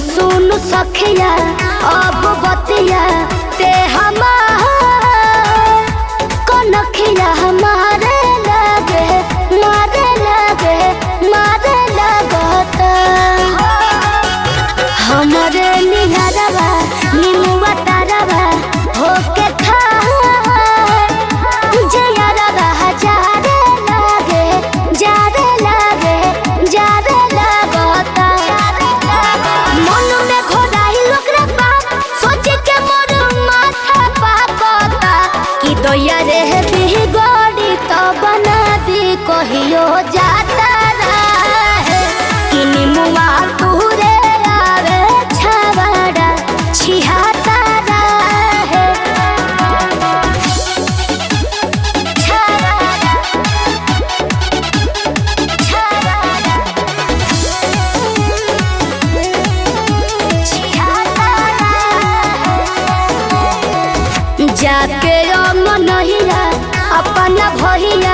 सुनु सखिया अब बतिया ते हमार कनखिया हमारे लगे मारे लगता हमारे निहरवा निमुआ तारवा होके खा जयरवा जारे लगता मन में घोड़ाई लोकरा बाप सोचे के मोर माथा पापता कि दया रे बिगड़ी तो बना दी कहियो जाता रहे कि निमुआ पूरे आवे छवाड़ा छिहाता रहे जाके मनहिया अपना भहिया